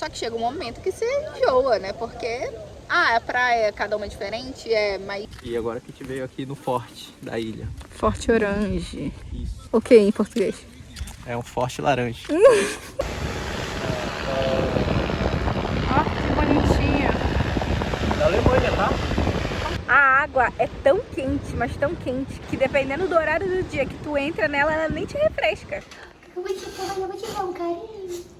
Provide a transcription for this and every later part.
Só que chega um momento que você enjoa, né? Porque a praia, cada uma é diferente, mais... E agora que a gente veio aqui no forte da ilha. Forte Orange. Isso. O que em português? É um forte laranja. Ó, que bonitinho. Da Alemanha, tá? A água é tão quente, mas tão quente, que dependendo do horário do dia que tu entra nela, ela nem te refresca. Eu vou te dar um carinho.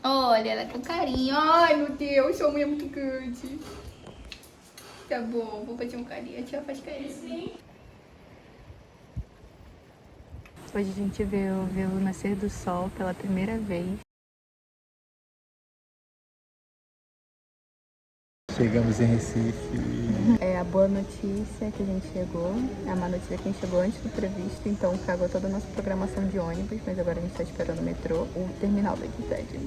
Olha, ela é com carinho. Ai, meu Deus, sua unha é muito grande. Tá bom, vou fazer um carinho. A tia faz carinho. Hoje a gente vê o nascer do sol pela primeira vez. Chegamos em Recife. É a boa notícia que a gente chegou. É a má notícia que a gente chegou antes do previsto, então cagou toda a nossa programação de ônibus, mas agora a gente tá esperando o metrô, o terminal daqui sede.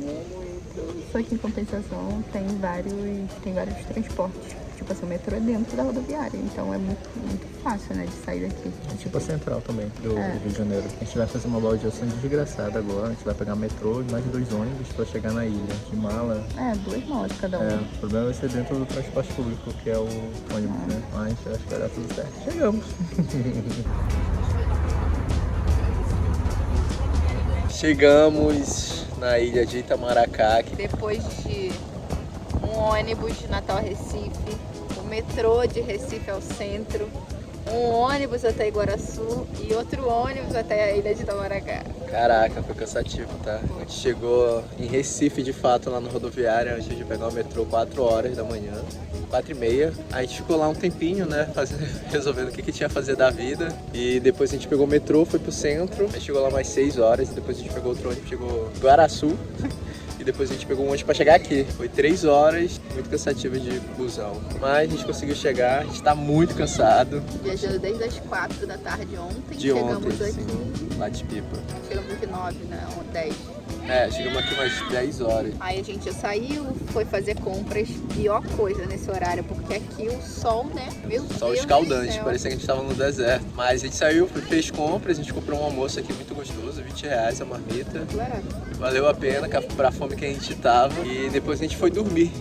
Só que em compensação tem vários transportes. Tipo assim, o metrô é dentro da rodoviária, então é muito fácil, né, de sair daqui. É tipo a central também, do Rio de Janeiro. A gente vai fazer uma baldeação desgraçada agora. A gente vai pegar o metrô e mais 2 ônibus pra chegar na ilha. De mala. 2 malas cada um. O problema vai ser dentro do transporte público, que é o ônibus, né? Mas acho que vai dar tudo certo. Chegamos! Chegamos na ilha de Itamaracá. Depois de um ônibus de Natal a Recife, o metrô de Recife ao centro, um ônibus até Iguaraçu e outro ônibus até a ilha de Itamaracá. Caraca, foi cansativo, tá? A gente chegou em Recife, de fato, lá no rodoviária, antes de pegar o metrô, 4 horas da manhã, 4h30. A gente ficou lá um tempinho, né, resolvendo o que tinha a fazer da vida. E depois a gente pegou o metrô, foi pro centro, aí chegou lá mais 6 horas, e depois a gente pegou outro ônibus, chegou em Iguaraçu. E depois a gente pegou um ônibus pra chegar aqui. Foi 3 horas, muito cansativo de busão. Mas a gente conseguiu chegar, a gente tá muito cansado. Viajando desde as 4 da tarde ontem, De chegamos ontem, aqui. sim, lá de Pipa. Chegamos aqui 9, né? 10. Chegamos aqui umas 10 horas. Aí a gente saiu, foi fazer compras. Pior coisa nesse horário, porque aqui o sol, né? Meu Sol Deus escaldante, do céu. parecia que a gente tava no deserto. Mas a gente saiu, fez compras, a gente comprou um almoço aqui muito gostoso, R$20 a marmita. Valeu a pena pra fome que a gente tava. E depois a gente foi dormir.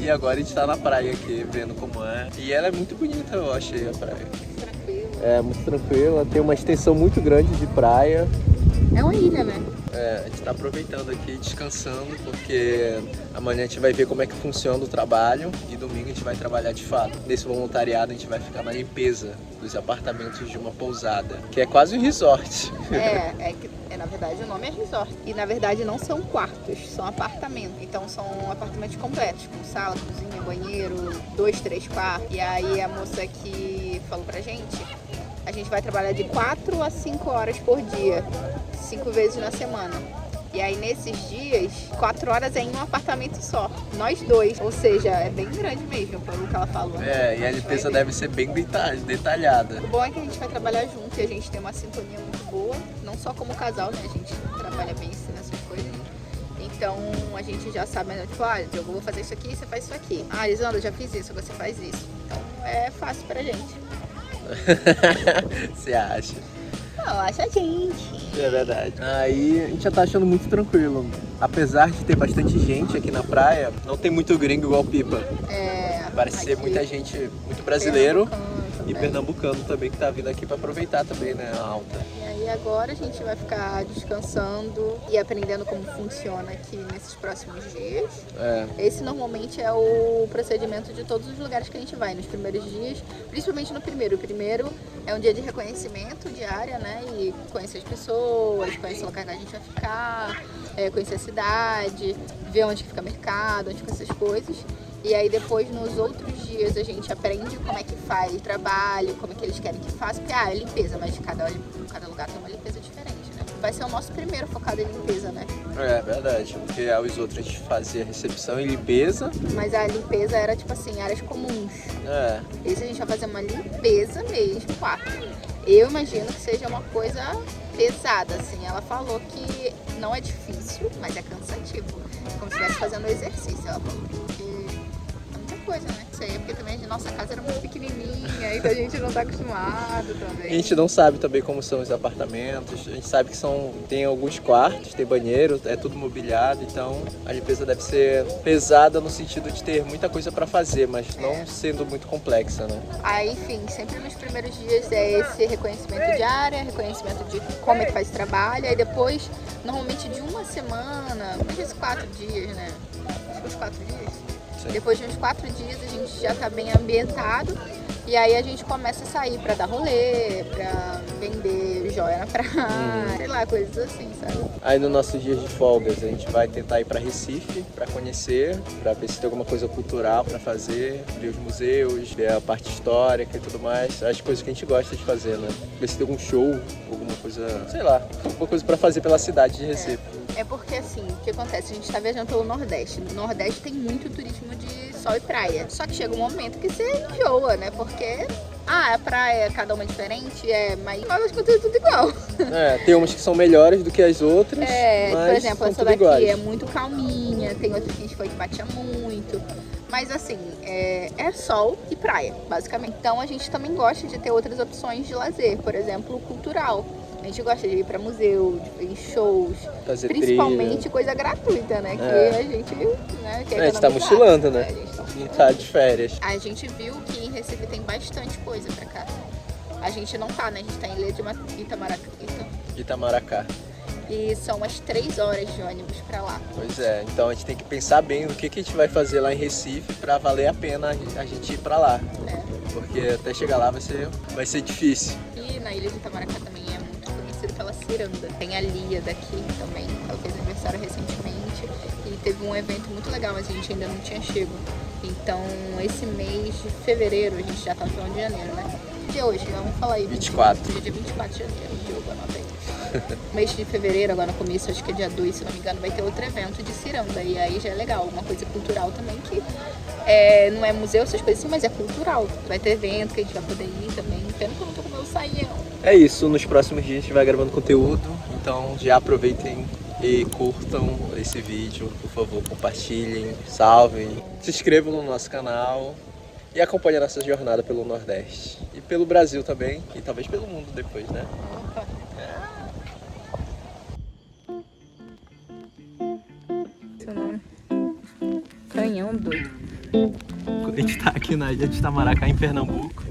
E agora a gente tá na praia aqui, vendo como é. E ela é muito bonita, eu achei a praia. Tranquilo. É, muito tranquila, tem uma extensão muito grande de praia. É uma ilha, né? A gente tá aproveitando aqui, descansando, porque amanhã a gente vai ver como é que funciona o trabalho e domingo a gente vai trabalhar de fato. Nesse voluntariado a gente vai ficar na limpeza dos apartamentos de uma pousada, que é quase um resort. Na verdade o nome é resort. E na verdade não são quartos, são apartamentos. Então são apartamentos completos, com sala, cozinha, banheiro, 2, 3 quartos. E aí a moça que falou pra gente, a gente vai trabalhar de 4 a 5 horas por dia, 5 vezes na semana. E aí nesses dias, 4 horas é em um apartamento só, nós dois. Ou seja, é bem grande mesmo, pelo que ela falou. E a limpeza deve ser bem detalhada. O bom é que a gente vai trabalhar junto e a gente tem uma sintonia muito boa, não só como casal, né? A gente trabalha bem nessas coisas. Então a gente já sabe, né? Tipo, eu vou fazer isso aqui, você faz isso aqui. Lisandra, eu já fiz isso, você faz isso. Então é fácil pra gente. Você acha? Não, acha a gente. É verdade. Aí a gente já tá achando muito tranquilo. Apesar de ter bastante gente aqui na praia, não tem muito gringo igual Pipa. Parece ser muita gente, muito brasileiro e pernambucano também, que tá vindo aqui pra aproveitar também, né, a alta. E aí agora a gente vai ficar descansando e aprendendo como funciona aqui nesses próximos dias. Esse normalmente é o procedimento de todos os lugares que a gente vai nos primeiros dias, principalmente no primeiro. O primeiro é um dia de reconhecimento de área, né? E conhecer as pessoas, conhecer o local que a gente vai ficar, conhecer a cidade, ver onde fica mercado, onde ficam essas coisas. E aí depois, nos outros dias, a gente aprende como é que faz o trabalho, como é que eles querem que faça. Porque, é limpeza, mas cada lugar tem uma limpeza diferente, né? Vai ser o nosso primeiro focado em limpeza, né? É verdade, porque os outros a gente fazia recepção e limpeza. Mas a limpeza era, tipo assim, áreas comuns. Esse a gente vai fazer uma limpeza mesmo, quarto. Eu imagino que seja uma coisa pesada, assim. Ela falou que não é difícil, mas é cansativo. Como se estivesse fazendo exercício, ela falou. coisa, né? Isso aí é porque também a nossa casa era muito pequenininha, então a gente não tá acostumado também. A gente não sabe também como são os apartamentos, a gente sabe que tem alguns quartos, tem banheiro, é tudo mobiliado, então a limpeza deve ser pesada no sentido de ter muita coisa para fazer, mas não sendo muito complexa, né? Aí, enfim, sempre nos primeiros dias é esse reconhecimento de área, reconhecimento de como é que faz o trabalho, aí depois, normalmente de uma semana, às vezes 4 dias, né? Acho que uns 4 dias. Sim. Depois de uns 4 dias a gente já tá bem ambientado e aí a gente começa a sair pra dar rolê, pra vender joia na praia, sei lá, coisas assim, sabe? Aí nos nossos dias de folgas a gente vai tentar ir para Recife para conhecer, para ver se tem alguma coisa cultural para fazer, ver os museus, ver a parte histórica e tudo mais, as coisas que a gente gosta de fazer, né? Ver se tem algum show, alguma coisa, sei lá, alguma coisa para fazer pela cidade de Recife. É porque assim, o que acontece? A gente tá viajando pelo Nordeste. No Nordeste tem muito turismo de sol e praia. Só que chega um momento que você enjoa, né? Porque a praia, cada uma diferente, mas as contas é tudo igual. Tem umas que são melhores do que as outras, mas por exemplo, são essa tudo daqui iguais. é muito calminha, tem outra que a gente foi que batia muito. Mas assim, é sol e praia, basicamente. Então a gente também gosta de ter outras opções de lazer, por exemplo, cultural. A gente gosta de ir pra museu, de ir em shows, Fazer principalmente trilha. coisa gratuita, né? Que a gente, né, quer A gente tá economizar. mochilando, né? A gente tá E tá de férias. A gente viu que em Recife tem bastante coisa pra cá. A gente não tá, né? A gente tá em Ilha de Itamaracá. E são umas 3 horas de ônibus pra lá. Pois é, então a gente tem que pensar bem no que a gente vai fazer lá em Recife pra valer a pena a gente ir pra lá. Porque até chegar lá vai ser difícil. E na Ilha de Itamaracá também é muito conhecido pela ciranda. Tem a Lia daqui também, ela fez aniversário recentemente e teve um evento muito legal, mas a gente ainda não tinha chego. Então esse mês de fevereiro, a gente já tá no final de janeiro, né? Que dia é hoje? Vamos falar aí. 24. Dia 24 de janeiro, Diogo, anota aí. Mês de fevereiro, agora no começo, acho que é dia 2, se não me engano, vai ter outro evento de ciranda. E aí já é legal, uma coisa cultural também que não é museu, essas coisas assim, mas é cultural. Vai ter evento que a gente vai poder ir também. Pena que eu não tô com o meu saião. É isso, nos próximos dias a gente vai gravando conteúdo, então já aproveitem e curtam esse vídeo, por favor, compartilhem, salvem, se inscrevam no nosso canal e acompanhem a nossa jornada pelo Nordeste e pelo Brasil também, e talvez pelo mundo depois, né? Opa. Seu nome? Canhão doido. A gente tá aqui na ilha de Itamaracá, em Pernambuco.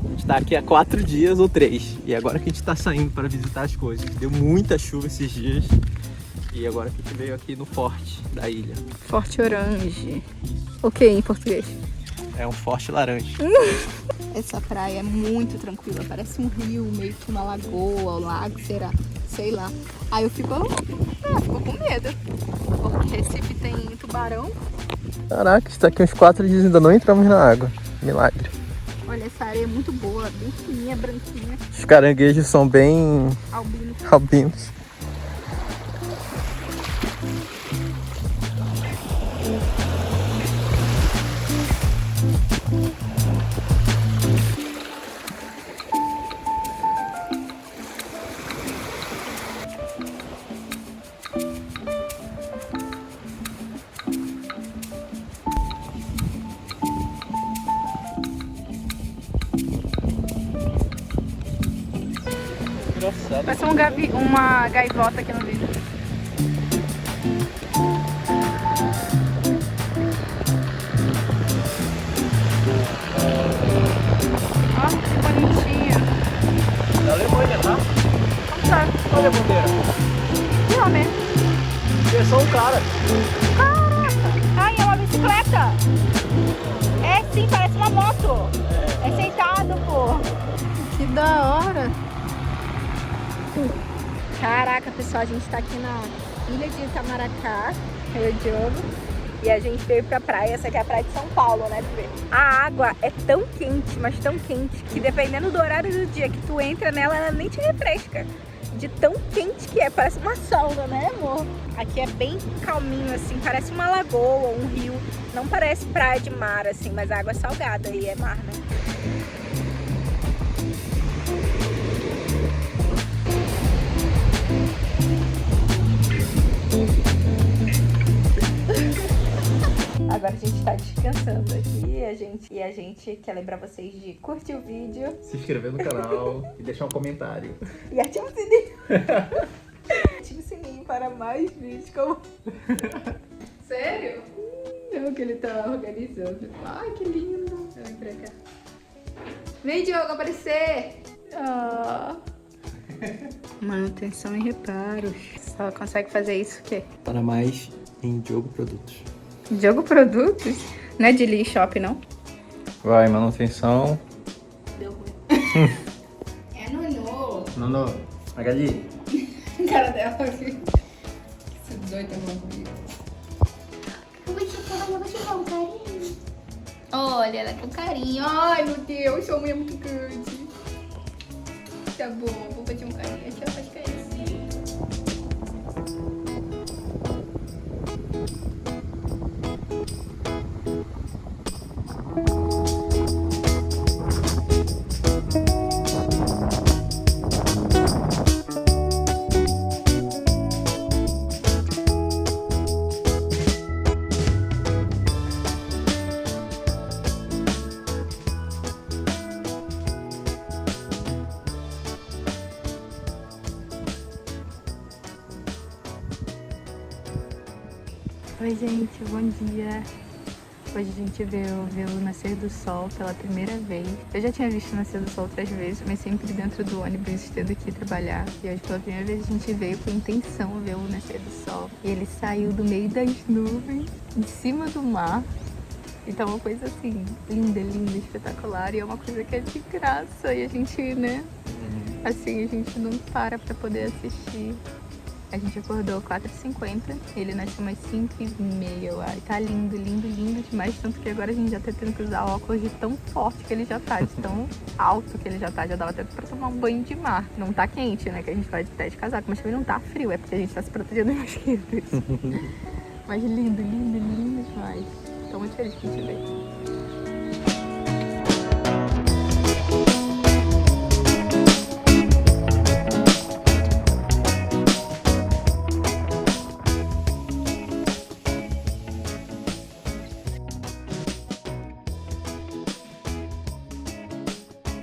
A gente tá aqui há 4 dias ou 3. E agora que a gente tá saindo para visitar as coisas. Deu muita chuva esses dias. E agora que a gente veio aqui no forte da ilha. Forte Orange. O que em português? É um forte laranja. Essa praia é muito tranquila, parece um rio, meio que uma lagoa, um lago, será? Sei lá. Aí eu fico com medo, porque Recife tem tubarão. Caraca, está aqui uns 4 dias e ainda não entramos na água. Milagre. Olha, essa areia é muito boa, bem fininha, branquinha, Os caranguejos são bem albino. albinos. Engraçado. Parece uma gaivota aqui no vídeo. Ó, que bonitinho. Da Alemanha, tá? Como tá? Olha a bandeira. Que homem? É só um cara. Caraca! Ai, é uma bicicleta! É sim, parece uma moto! É sentado, pô! Que da hora! Caraca, pessoal, a gente tá aqui na Ilha de Itamaracá, eu e o Diogo, e a gente veio pra praia. Essa aqui é a praia de São Paulo, né, bebê? A água é tão quente, mas tão quente, que dependendo do horário do dia que tu entra nela, ela nem te refresca. De tão quente que é, parece uma sauna, né, amor? Aqui é bem calminho, assim, parece uma lagoa, um rio. Não parece praia de mar, assim, mas a água é salgada e é mar, né? Agora a gente tá descansando aqui e a gente quer lembrar vocês de curtir o vídeo. Se inscrever no canal e deixar um comentário. E ativa o sininho. Ativa o sininho para mais vídeos como... Sério? Não, que ele tá organizando. Ai, que lindo. Vem pra cá. Vem, Diogo, aparecer. Manutenção e reparos. Só consegue fazer isso o quê? Para mais em Diogo Produtos. Diogo Produtos? Não é de Lee Shop, não? Vai, manutenção. Deu ruim. É Nuno. Nono, Magali. Cara dela aqui. Esse doido tá bom comigo. Eu vou te dar um carinho. Olha, ela com carinho. Ai, meu Deus, sua mãe é muito grande. Tá bom, vou fazer um carinho. Deixa eu fazer carinho assim. Oi gente, bom dia. Hoje a gente vê o nascer do sol pela primeira vez. Eu já tinha visto o nascer do sol outras vezes, mas sempre dentro do ônibus, tendo que ir trabalhar. E hoje pela primeira vez a gente veio com intenção ver o nascer do sol. E ele saiu do meio das nuvens, de cima do mar. Então uma coisa assim, linda, linda, espetacular. E é uma coisa que é de graça. E a gente, né, assim, a gente não para pra poder assistir. A gente acordou 4h50, ele nasceu umas 5h30, eu acho. Tá lindo, lindo, lindo demais. Tanto que agora a gente já tá tendo que usar óculos de tão forte que ele já tá, de tão alto que ele já tá. Já dava até pra tomar um banho de mar. Não tá quente, né? Que a gente vai até de casaco, mas também não tá frio. É porque a gente tá se protegendo dos mosquitos. Mas lindo, lindo, lindo demais. Tô muito feliz que a gente veio.